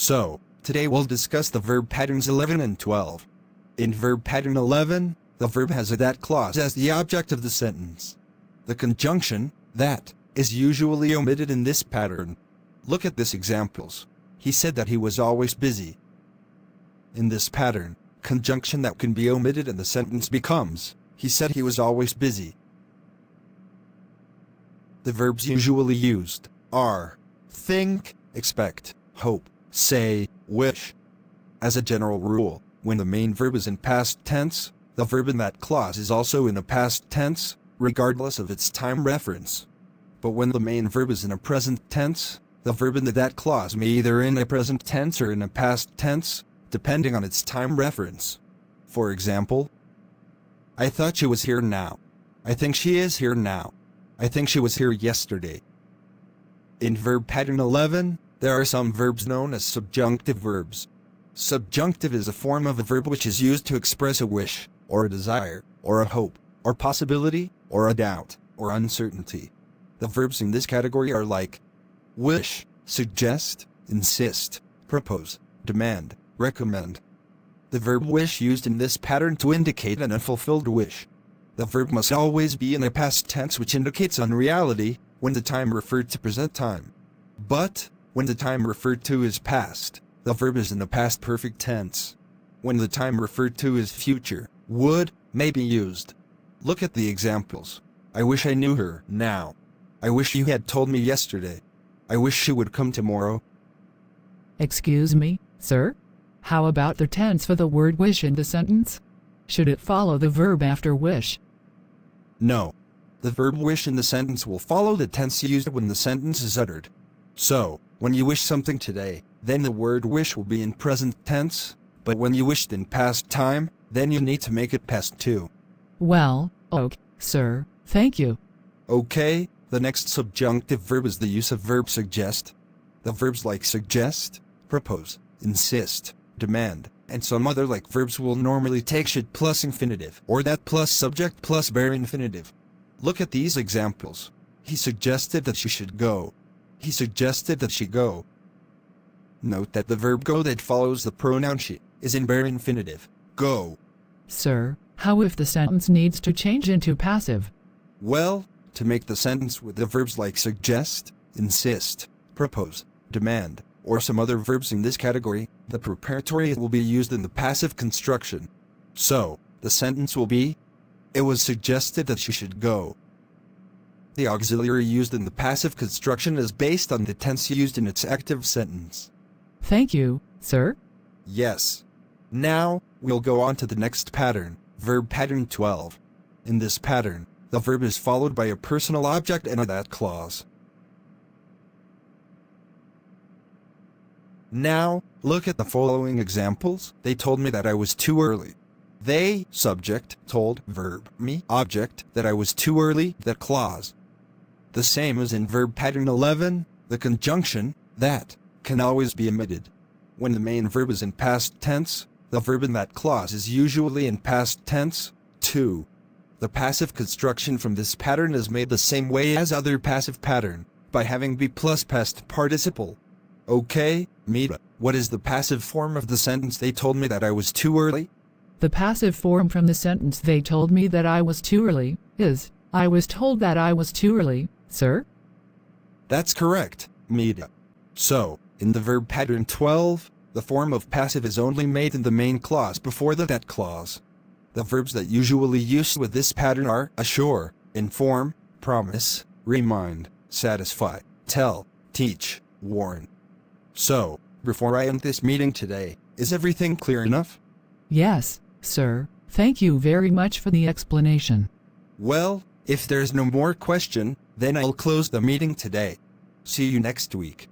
So, today we'll discuss the verb patterns 11 and 12. In verb pattern 11, the verb has a that clause as the object of the sentence. The conjunction, that, is usually omitted in this pattern. Look at these examples. He said that he was always busy. In this pattern, conjunction that can be omitted in the sentence becomes, he said he was always busy. The verbs usually used are think, expect, hope, say, wish. As a general rule, when the main verb is in past tense, the verb in that clause is also in a past tense, regardless of its time reference. But when the main verb is in a present tense, the verb in the that clause may either in a present tense or in a past tense, depending on its time reference. For example, I thought she was here now. I think she is here now. I think she was here yesterday. In verb pattern 11, there are some verbs known as subjunctive verbs. Subjunctive is a form of a verb which is used to express a wish, or a desire, or a hope, or possibility, or a doubt, or uncertainty. The verbs in this category are like wish, suggest, insist, propose, demand, recommend. The verb wish used in this pattern to indicate an unfulfilled wish. The verb must always be in a past tense, which indicates unreality when the time referred to present time. But when the time referred to is past, the verb is in the past perfect tense. When the time referred to is future, would, may be used. Look at the examples. I wish I knew her now. I wish you had told me yesterday. I wish she would come tomorrow. Excuse me, sir? How about the tense for the word wish in the sentence? Should it follow the verb after wish? No. The verb wish in the sentence will follow the tense used when the sentence is uttered. So, when you wish something today, then the word wish will be in present tense, but when you wished in past time, then you need to make it past too. Well, okay, sir, thank you. Okay, the next subjunctive verb is the use of verb suggest. The verbs like suggest, propose, insist, demand, and some other like verbs will normally take should plus infinitive, or that plus subject plus bare infinitive. Look at these examples. He suggested that she should go. He suggested that she go. Note that the verb go that follows the pronoun she is in bare infinitive, go. Sir, how if the sentence needs to change into passive? Well, to make the sentence with the verbs like suggest, insist, propose, demand, or some other verbs in this category, the preparatory will be used in the passive construction. So, the sentence will be, it was suggested that she should go. The auxiliary used in the passive construction is based on the tense used in its active sentence. Thank you, sir. Yes. Now, we'll go on to the next pattern, verb pattern 12. In this pattern, the verb is followed by a personal object and a that clause. Now, look at the following examples. They told me that I was too early. They, subject, told, verb, me, object, that I was too early, that clause. The same as in verb pattern 11, the conjunction, that, can always be omitted. When the main verb is in past tense, the verb in that clause is usually in past tense, too. The passive construction from this pattern is made the same way as other passive pattern, by having be plus past participle. Okay, Mita, what is the passive form of the sentence they told me that I was too early? The passive form from the sentence they told me that I was too early is, I was told that I was too early, sir? That's correct, Mita. So, in the verb pattern 12, the form of passive is only made in the main clause before the that clause. The verbs that usually used with this pattern are assure, inform, promise, remind, satisfy, tell, teach, warn. So, before I end this meeting today, is everything clear enough? Yes, sir. Thank you very much for the explanation. Well, if there's no more question, then I'll close the meeting today. See you next week.